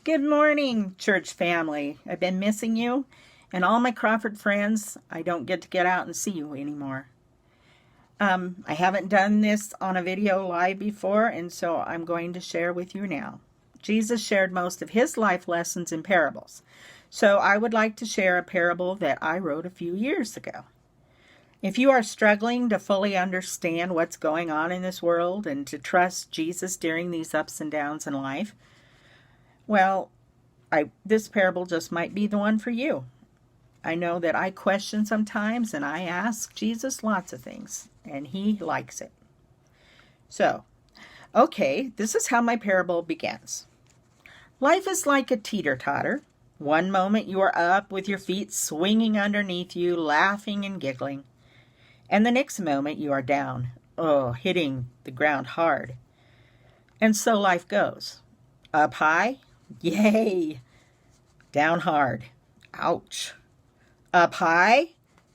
Good morning, church family. I've been missing you, and all my Crawford friends. I don't get to get out and see you anymore. I haven't done this on a video live before, and so I'm going to share with you now. Jesus shared most of his life lessons in parables, so I would like to share a parable that I wrote a few years ago. If you are struggling to fully understand what's going on in this world and to trust Jesus during these ups and downs in life, well, this parable just might be the one for you. I know that I question sometimes, and I ask Jesus lots of things, and he likes it. So, okay, this is how my parable begins. Life is like a teeter-totter. One moment you are up with your feet swinging underneath you, laughing and giggling. And the next moment you are down, hitting the ground hard. And so life goes. Up high, yay. Down hard, ouch. Up high,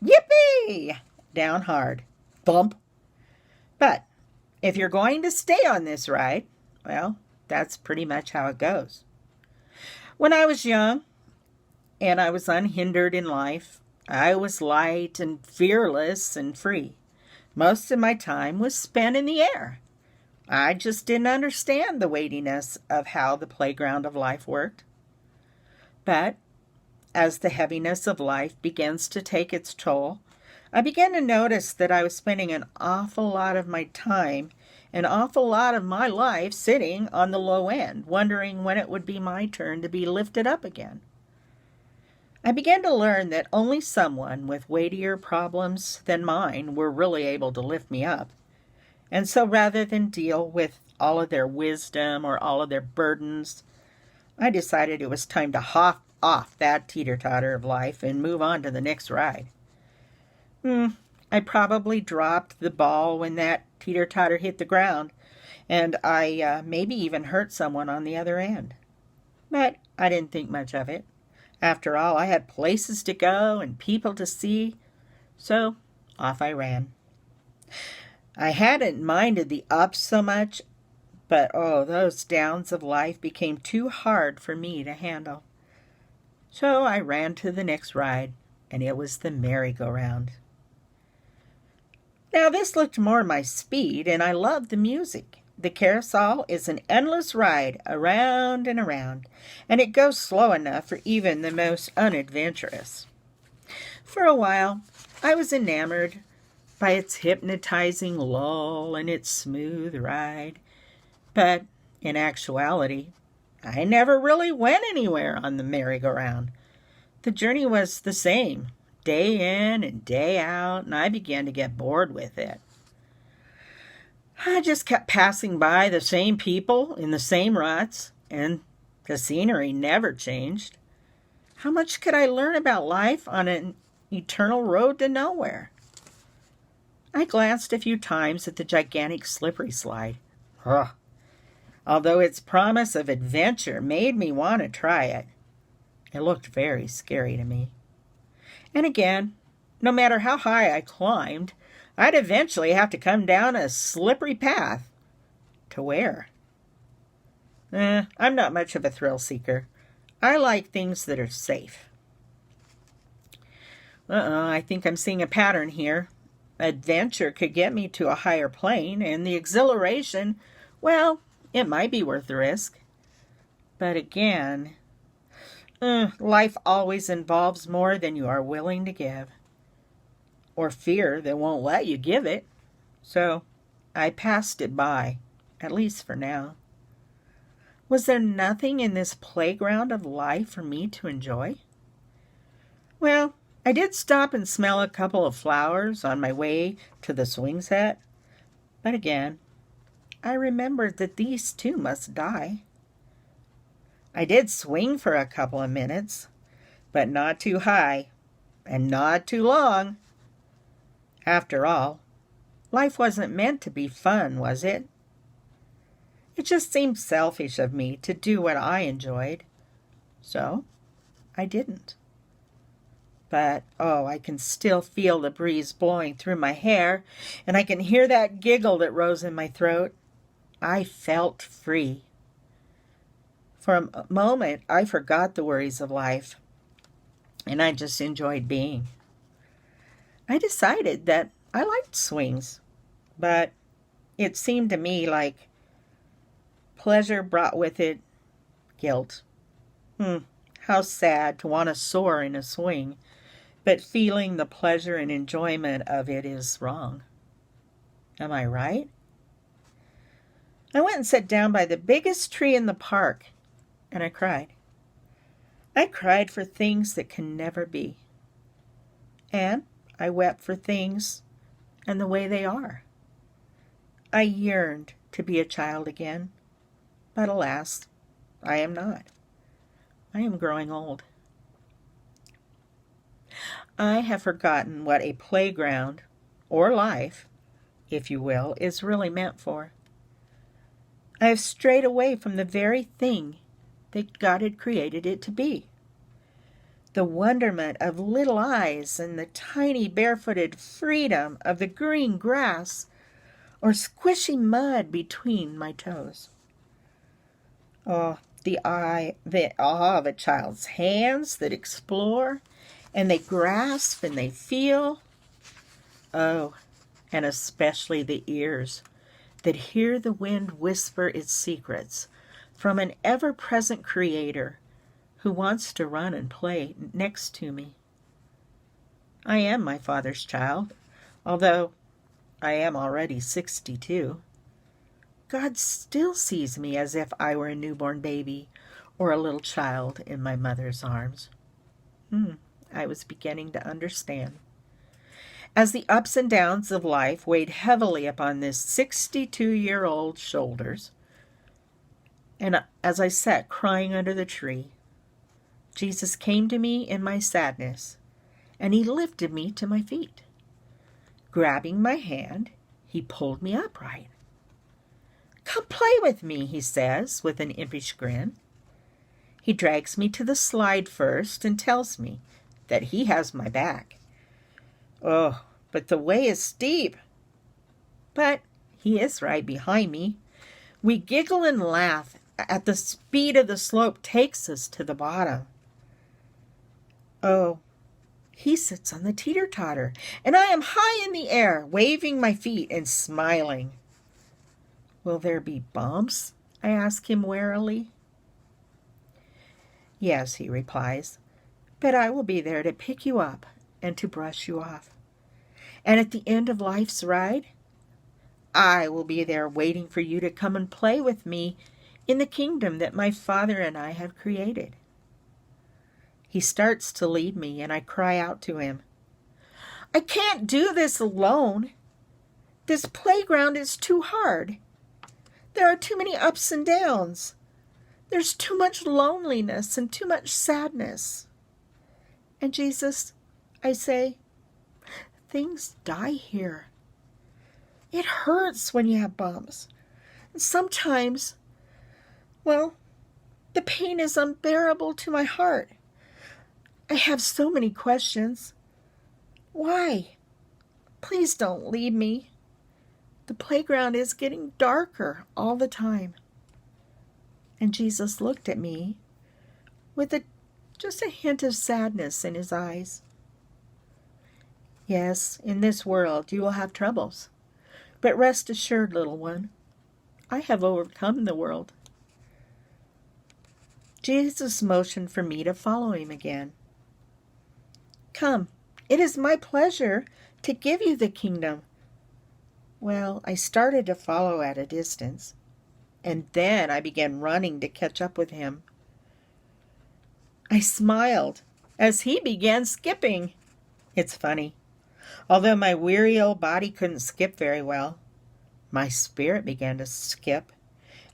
yippee. Down hard, bump. But if you're going to stay on this ride, well, that's pretty much how it goes. When I was young and I was unhindered in life, I was light and fearless and free. Most of my time was spent in the air. I just didn't understand the weightiness of how the playground of life worked. But as the heaviness of life begins to take its toll, I began to notice that I was spending an awful lot of my time, an awful lot of my life sitting on the low end, wondering when it would be my turn to be lifted up again. I began to learn that only someone with weightier problems than mine were really able to lift me up. And so rather than deal with all of their wisdom or all of their burdens, I decided it was time to hop off that teeter-totter of life and move on to the next ride. I probably dropped the ball when that teeter-totter hit the ground, and I maybe even hurt someone on the other end. But I didn't think much of it. After all, I had places to go and people to see, so off I ran. I hadn't minded the ups so much, but those downs of life became too hard for me to handle. So I ran to the next ride, and it was the merry-go-round. Now this looked more my speed, and I loved the music. The carousel is an endless ride, around and around, and it goes slow enough for even the most unadventurous. For a while, I was enamored by its hypnotizing lull and its smooth ride. But in actuality, I never really went anywhere on the merry-go-round. The journey was the same, day in and day out, and I began to get bored with it. I just kept passing by the same people in the same ruts, and the scenery never changed. How much could I learn about life on an eternal road to nowhere? I glanced a few times at the gigantic slippery slide. Although its promise of adventure made me want to try it, it looked very scary to me. And again, no matter how high I climbed, I'd eventually have to come down a slippery path. To where? I'm not much of a thrill seeker. I like things that are safe. I think I'm seeing a pattern here. Adventure could get me to a higher plane, and the exhilaration, well, it might be worth the risk. But again, life always involves more than you are willing to give, or fear that won't let you give it. So I passed it by, at least for now. Was there nothing in this playground of life for me to enjoy? Well, I did stop and smell a couple of flowers on my way to the swing set. But again, I remembered that these too must die. I did swing for a couple of minutes, but not too high and not too long. After all, life wasn't meant to be fun, was it? It just seemed selfish of me to do what I enjoyed, so I didn't. But, I can still feel the breeze blowing through my hair, and I can hear that giggle that rose in my throat. I felt free. For a moment, I forgot the worries of life, and I just enjoyed being. I decided that I liked swings, but it seemed to me like pleasure brought with it guilt. How sad to want to soar in a swing, but feeling the pleasure and enjoyment of it is wrong. Am I right? I went and sat down by the biggest tree in the park, and I cried. I cried for things that can never be. And I wept for things and the way they are. I yearned to be a child again, but alas, I am not. I am growing old. I have forgotten what a playground, or life, if you will, is really meant for. I have strayed away from the very thing that God had created it to be. The wonderment of little eyes and the tiny barefooted freedom of the green grass or squishy mud between my toes. Oh, the awe of a child's hands that explore and they grasp and they feel. Oh, and especially the ears that hear the wind whisper its secrets from an ever-present Creator who wants to run and play next to me. I am my Father's child, although I am already 62. God still sees me as if I were a newborn baby or a little child in my mother's arms. I was beginning to understand. As the ups and downs of life weighed heavily upon this 62-year-old's shoulders, and as I sat crying under the tree, Jesus came to me in my sadness, and he lifted me to my feet. Grabbing my hand, he pulled me upright. "Come play with me," he says, with an impish grin. He drags me to the slide first and tells me that he has my back. Oh, but the way is steep. But he is right behind me. We giggle and laugh at the speed of the slope takes us to the bottom. Oh, he sits on the teeter-totter, and I am high in the air, waving my feet and smiling. Will there be bumps? I ask him warily. Yes, he replies, but I will be there to pick you up and to brush you off. And at the end of life's ride, I will be there waiting for you to come and play with me in the kingdom that my Father and I have created. He starts to lead me, and I cry out to him, I can't do this alone. This playground is too hard. There are too many ups and downs. There's too much loneliness and too much sadness. And Jesus, I say, things die here. It hurts when you have bumps. And sometimes, well, the pain is unbearable to my heart. I have so many questions. Why? Please don't leave me. The playground is getting darker all the time. And Jesus looked at me with just a hint of sadness in his eyes. Yes, in this world you will have troubles. But rest assured, little one, I have overcome the world. Jesus motioned for me to follow him again. Come, it is my pleasure to give you the kingdom. Well, I started to follow at a distance, and then I began running to catch up with him. I smiled as he began skipping. It's funny. Although my weary old body couldn't skip very well, my spirit began to skip,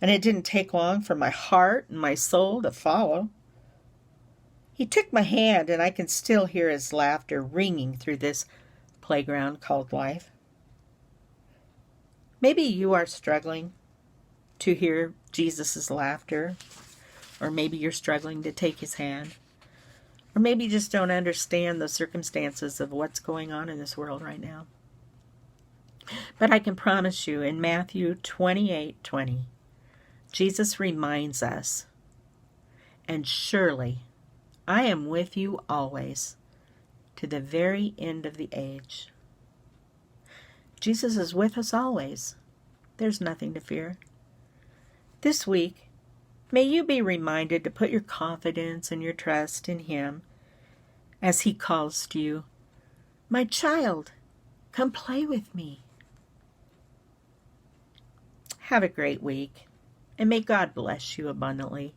and it didn't take long for my heart and my soul to follow. He took my hand, and I can still hear his laughter ringing through this playground called life. Maybe you are struggling to hear Jesus' laughter, or maybe you're struggling to take his hand, or maybe you just don't understand the circumstances of what's going on in this world right now. But I can promise you, in Matthew 28:20, Jesus reminds us and surely I am with you always, to the very end of the age. Jesus is with us always. There's nothing to fear. This week, may you be reminded to put your confidence and your trust in Him as He calls to you, "My child, come play with me." Have a great week, and may God bless you abundantly.